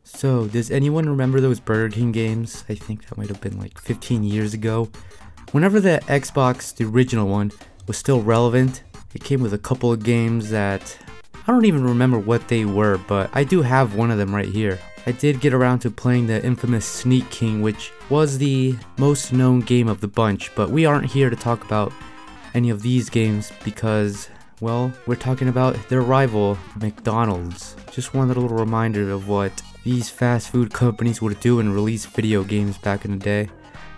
So, does anyone remember those Burger King games? I think that might have been like 15 years ago. Whenever the Xbox, the original one, was still relevant, it came with a couple of games that I don't even remember what they were, but I do have one of them right here. I did get around to playing the infamous Sneak King, which was the most known game of the bunch, but we aren't here to talk about any of these games because, well, we're talking about their rival, McDonald's. Just one little reminder of what these fast food companies would do and release video games back in the day.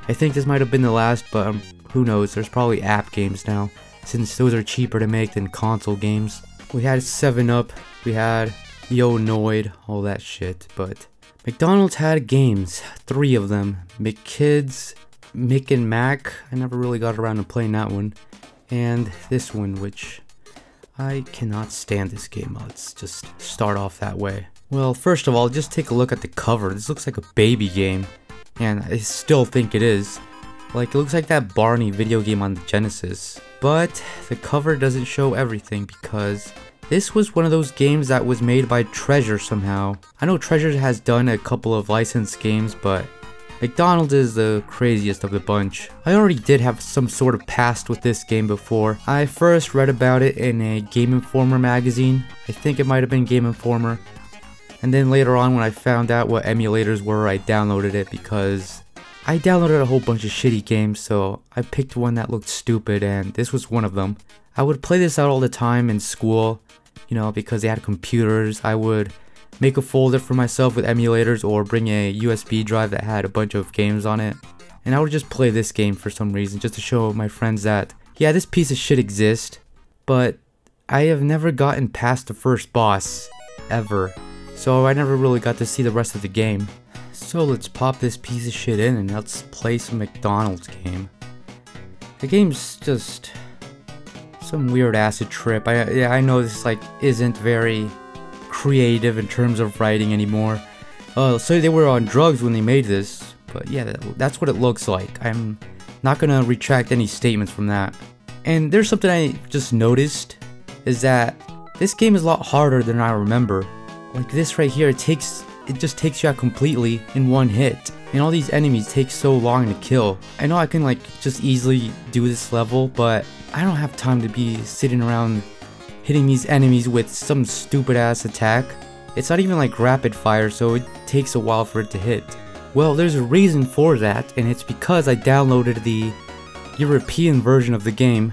I think this might have been the last, but who knows, there's probably app games now, since those are cheaper to make than console games. We had 7-Up, we had Yo Noid, all that shit, but McDonald's had games, 3 of them. McKids, Mick and Mac, I never really got around to playing that one, and this one, which I cannot stand this game. Let's just start off that way. Well, first of all, just take a look at the cover. This looks like a baby game, and I still think it is. Like, it looks like that Barney video game on the Genesis. But the cover doesn't show everything because this was one of those games that was made by Treasure somehow. I know Treasure has done a couple of licensed games, but McDonald's is the craziest of the bunch. I already did have some sort of past with this game before. I first read about it in a Game Informer magazine. I think it might have been Game Informer. And then later on, when I found out what emulators were, I downloaded it because I downloaded a whole bunch of shitty games, so I picked one that looked stupid, and this was one of them. I would play this out all the time in school, you know, because they had computers. I would make a folder for myself with emulators or bring a USB drive that had a bunch of games on it. And I would just play this game for some reason, just to show my friends that, yeah, this piece of shit exists, but I have never gotten past the first boss, ever. So I never really got to see the rest of the game. So let's pop this piece of shit in and let's play some McDonald's game. The game's just some weird acid trip. I know this like isn't very creative in terms of writing anymore. So they were on drugs when they made this, but yeah, that's what it looks like. I'm not gonna retract any statements from that. And there's something I just noticed, is that this game is a lot harder than I remember. Like this right here, it just takes you out completely in one hit. And all these enemies take so long to kill. I know I can like just easily do this level, but I don't have time to be sitting around hitting these enemies with some stupid ass attack. It's not even like rapid fire, so it takes a while for it to hit. Well, there's a reason for that, and it's because I downloaded the European version of the game.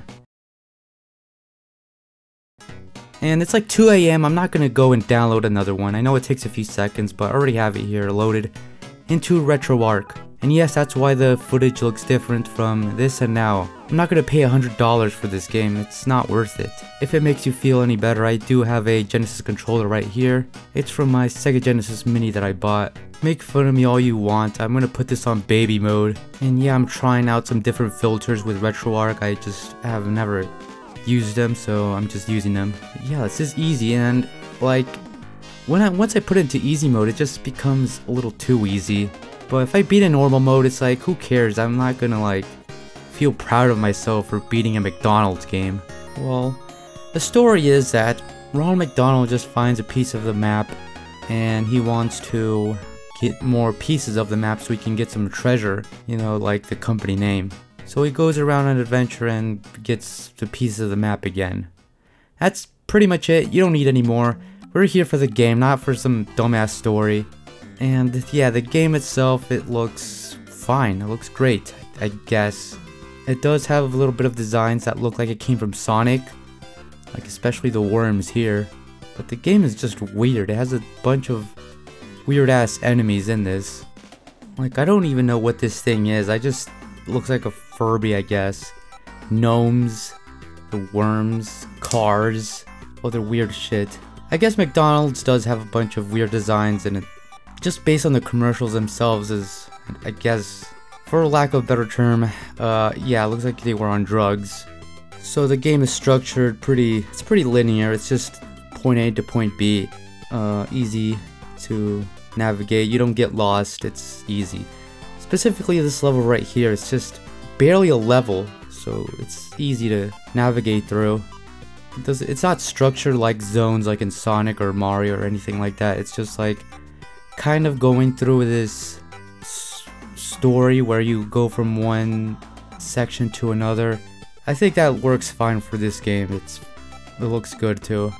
And it's like 2 AM, I'm not gonna go and download another one. I know it takes a few seconds, but I already have it here loaded into RetroArch. And yes, that's why the footage looks different from this and now. I'm not gonna pay $100 for this game, it's not worth it. If it makes you feel any better, I do have a Genesis controller right here. It's from my Sega Genesis Mini that I bought. Make fun of me all you want, I'm gonna put this on baby mode. And yeah, I'm trying out some different filters with RetroArch. I just have never used them, so I'm just using them. Yeah, it's just easy, and like once I put it into easy mode, it just becomes a little too easy. But if I beat in normal mode, it's like, who cares? I'm not gonna like feel proud of myself for beating a McDonald's game. Well, the story is that Ronald McDonald just finds a piece of the map and he wants to get more pieces of the map so he can get some treasure, you know, like the company name. So he goes around on an adventure and gets the piece of the map again. That's pretty much it. You don't need any more. We're here for the game, not for some dumbass story. And yeah, the game itself, it looks fine. It looks great, I guess. It does have a little bit of designs that look like it came from Sonic, like especially the worms here. But the game is just weird. It has a bunch of weird ass enemies in this. Like, I don't even know what this thing is. Looks like a Furby, I guess. Gnomes, the worms, cars, other weird shit. I guess McDonald's does have a bunch of weird designs, and it just based on the commercials themselves is, I guess, for lack of a better term, yeah, it looks like they were on drugs. So the game is structured it's pretty linear. It's just point A to point B, easy to navigate. You don't get lost, it's easy. Specifically this level right here, it's just barely a level, so it's easy to navigate through. It's not structured like zones like in Sonic or Mario or anything like that. It's just like kind of going through this story where you go from one section to another. I think that works fine for this game. It looks good too.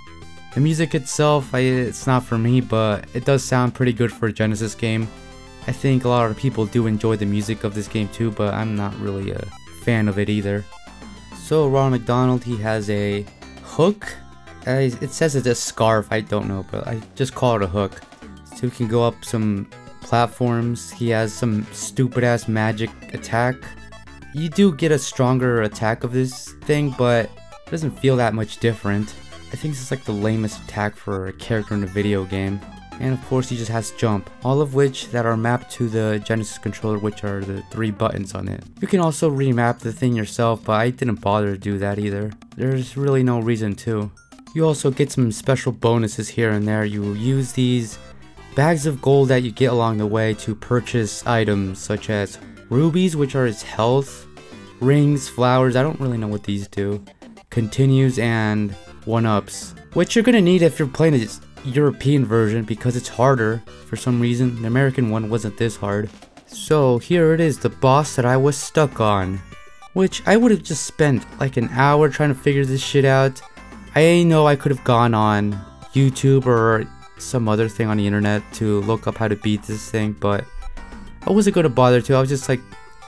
The music itself, it's not for me, but it does sound pretty good for a Genesis game. I think a lot of people do enjoy the music of this game too, but I'm not really a fan of it either. So Ronald McDonald, he has a hook. It says it's a scarf, I don't know, but I just call it a hook. So he can go up some platforms. He has some stupid ass magic attack. You do get a stronger attack of this thing, but it doesn't feel that much different. I think this is like the lamest attack for a character in a video game. And of course he just has jump, all of which that are mapped to the Genesis controller, which are the 3 buttons on it. You can also remap the thing yourself, but I didn't bother to do that either. There's really no reason to. You also get some special bonuses here and there. You use these bags of gold that you get along the way to purchase items such as rubies, which are its health, rings, flowers, I don't really know what these do, continues, and 1-ups, which you're gonna need if you're playing a European version because it's harder for some reason. The American one wasn't this hard. So here it is, the boss that I was stuck on, which I would have just spent like an hour trying to figure this shit out. I know I could have gone on YouTube or some other thing on the internet to look up how to beat this thing, but I wasn't going to bother to. I was just like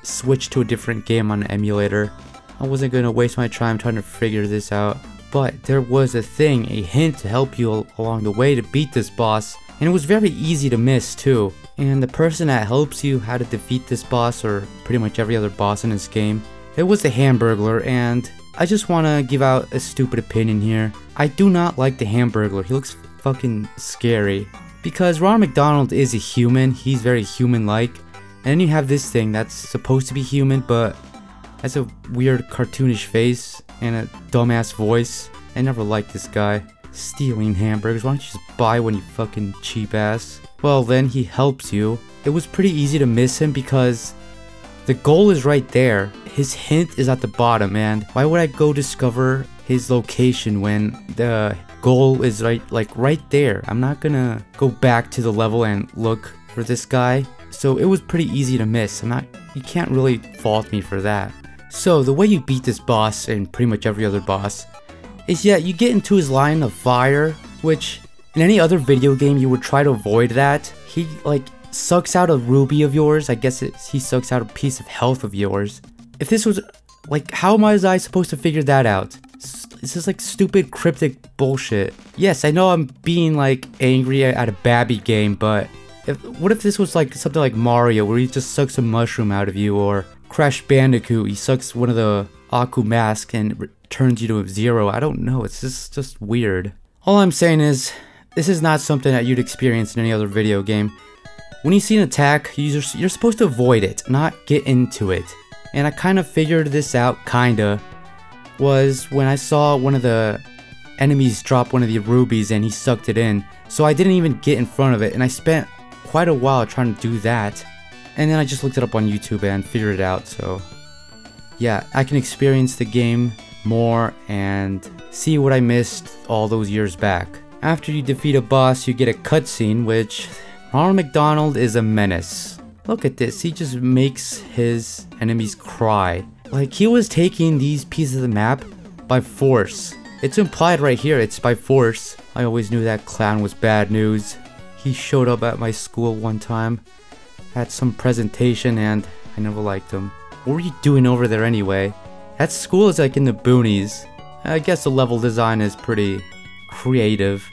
switch to a different game on an emulator. I wasn't going to waste my time trying to figure this out. But there was a hint to help you along the way to beat this boss, and it was very easy to miss too. And the person that helps you how to defeat this boss, or pretty much every other boss in this game, it was the Hamburglar. And I just want to give out a stupid opinion here. I do not like the Hamburglar. He looks fucking scary. Because Ronald McDonald is a human, he's very human-like. And then you have this thing that's supposed to be human, but has a weird cartoonish face and a dumbass voice. I never liked this guy. Stealing hamburgers, why don't you just buy one, you fucking cheap ass? Well, then he helps you. It was pretty easy to miss him because the goal is right there. His hint is at the bottom, and why would I go discover his location when the goal is right there? I'm not gonna go back to the level and look for this guy. So it was pretty easy to miss. You can't really fault me for that. So the way you beat this boss, and pretty much every other boss, is you get into his line of fire, which in any other video game you would try to avoid that. He sucks out a ruby of yours. I guess he sucks out a piece of health of yours. If this was how was I supposed to figure that out? This is stupid cryptic bullshit. Yes, I know I'm being angry at a Babby game, but what if this was something like Mario, where he just sucks a mushroom out of you, or Crash Bandicoot, he sucks one of the Aku mask and turns you to a zero. I don't know, it's just weird. All I'm saying is, this is not something that you'd experience in any other video game. When you see an attack, you're supposed to avoid it, not get into it. And I kind of figured this out, was when I saw one of the enemies drop one of the rubies and he sucked it in. So I didn't even get in front of it, and I spent quite a while trying to do that. And then I just looked it up on YouTube and figured it out. So yeah, I can experience the game more and see what I missed all those years back. After you defeat a boss, you get a cutscene, which Ronald McDonald is a menace. Look at this, he just makes his enemies cry. He was taking these pieces of the map by force. It's implied right here, it's by force. I always knew that clown was bad news. He showed up at my school one time at some presentation and I never liked him. What were you doing over there anyway? That school is in the boonies. I guess the level design is pretty creative.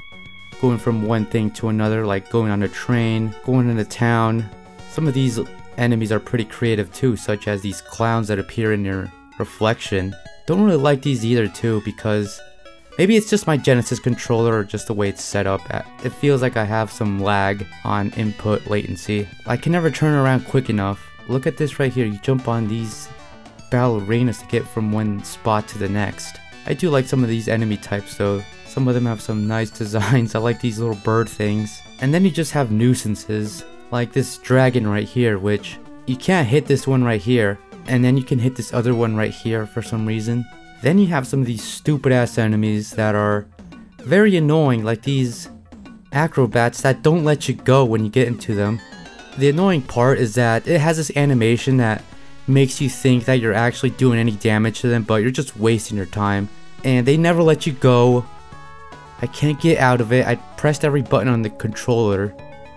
Going from one thing to another, going on a train, going into town. Some of these enemies are pretty creative too, such as these clowns that appear in your reflection. Don't really like these either too, because maybe it's just my Genesis controller or just the way it's set up. It feels like I have some lag on input latency. I can never turn around quick enough. Look at this right here, you jump on these ballerinas to get from one spot to the next. I do like some of these enemy types though. Some of them have some nice designs. I like these little bird things. And then you just have nuisances, like this dragon right here, which you can't hit this one right here. And then you can hit this other one right here for some reason. Then you have some of these stupid ass enemies that are very annoying, like these acrobats that don't let you go when you get into them. The annoying part is that it has this animation that makes you think that you're actually doing any damage to them, but you're just wasting your time. And they never let you go. I can't get out of it. I pressed every button on the controller.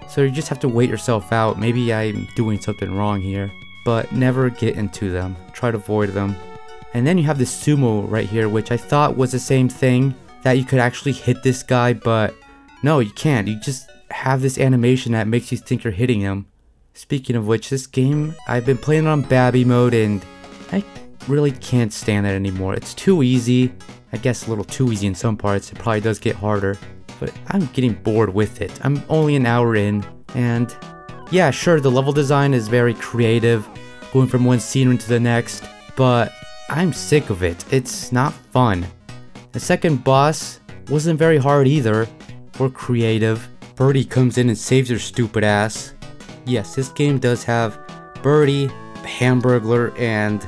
So you just have to wait yourself out. Maybe I'm doing something wrong here. But never get into them. Try to avoid them. And then you have this sumo right here, which I thought was the same thing. That you could actually hit this guy, but no, you can't. You just have this animation that makes you think you're hitting him. Speaking of which, this game, I've been playing it on Babby mode and I really can't stand it anymore. It's too easy. I guess a little too easy in some parts. It probably does get harder. But I'm getting bored with it. I'm only an hour in. And yeah, sure, the level design is very creative. Going from one scenery to the next. But I'm sick of it. It's not fun. The second boss wasn't very hard either. Or creative. Birdie comes in and saves your stupid ass. Yes, this game does have Birdie, Hamburglar, and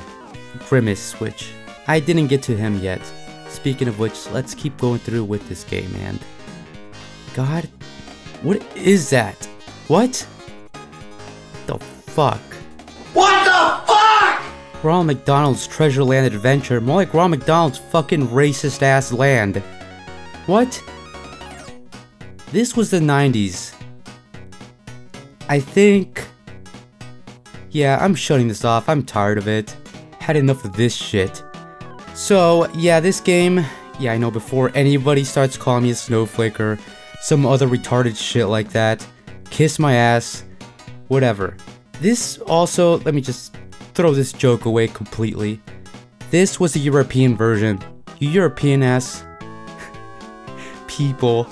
Grimace, which I didn't get to him yet. Speaking of which, let's keep going through with this game, and God, what is that? What the fuck? What the fuck? Ronald McDonald's Treasure Land Adventure, more like Ronald McDonald's fucking racist ass land. What? This was the 90s. I think... Yeah, I'm shutting this off. I'm tired of it. Had enough of this shit. So, yeah, this game... Yeah, I know, before anybody starts calling me a snowflake or some other retarded shit like that, kiss my ass, whatever. This also... Let me just throw this joke away completely. This was the European version. You European ass people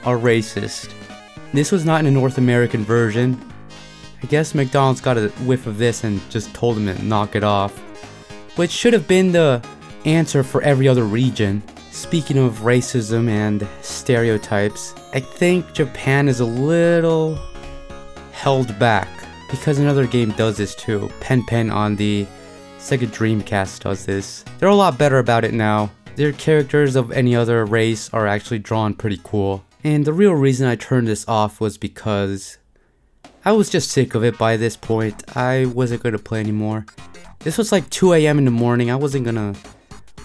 are racist. This was not in a North American version. I guess McDonald's got a whiff of this and just told him to knock it off. Which should have been the answer for every other region. Speaking of racism and stereotypes, I think Japan is a little held back. Because another game does this too. Pen Pen on the Sega Dreamcast does this. They're a lot better about it now. Their characters of any other race are actually drawn pretty cool. And the real reason I turned this off was because I was just sick of it by this point. I wasn't going to play anymore. This was like 2 AM in the morning. I wasn't going to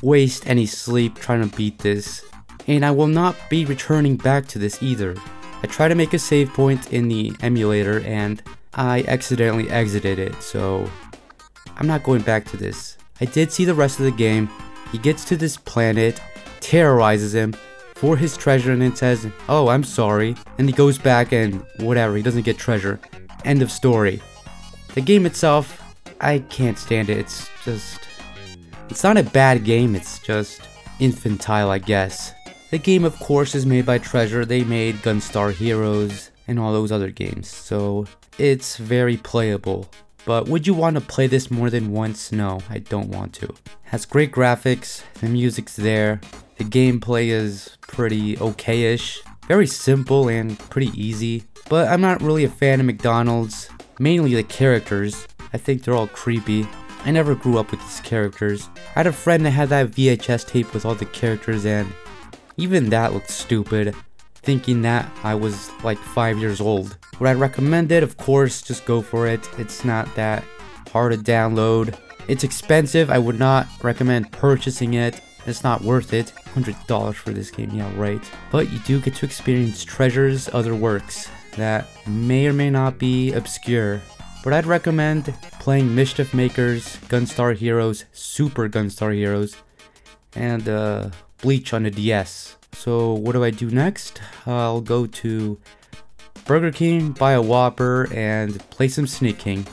waste any sleep trying to beat this. And I will not be returning back to this either. I tried to make a save point in the emulator and I accidentally exited it. So I'm not going back to this. I did see the rest of the game. He gets to this planet, terrorizes him for his treasure, and it says, oh, I'm sorry. And he goes back and whatever, he doesn't get treasure. End of story. The game itself, I can't stand it. It's just... It's not a bad game, it's just infantile, I guess. The game, of course, is made by Treasure. They made Gunstar Heroes and all those other games, so it's very playable. But would you want to play this more than once? No, I don't want to. Has great graphics, the music's there, the gameplay is pretty okay-ish, very simple and pretty easy. But I'm not really a fan of McDonald's, mainly the characters. I think they're all creepy. I never grew up with these characters. I had a friend that had that VHS tape with all the characters and even that looked stupid, thinking that I was like 5 years old. Would I recommend it? Of course, just go for it. It's not that hard to download. It's expensive. I would not recommend purchasing it. It's not worth it. $100 for this game, yeah, right. But you do get to experience Treasure's other works that may or may not be obscure. But I'd recommend playing Mischief Makers, Gunstar Heroes, Super Gunstar Heroes, and Bleach on the DS. So what do I do next? I'll go to Burger King, buy a Whopper, and play some Sneak King.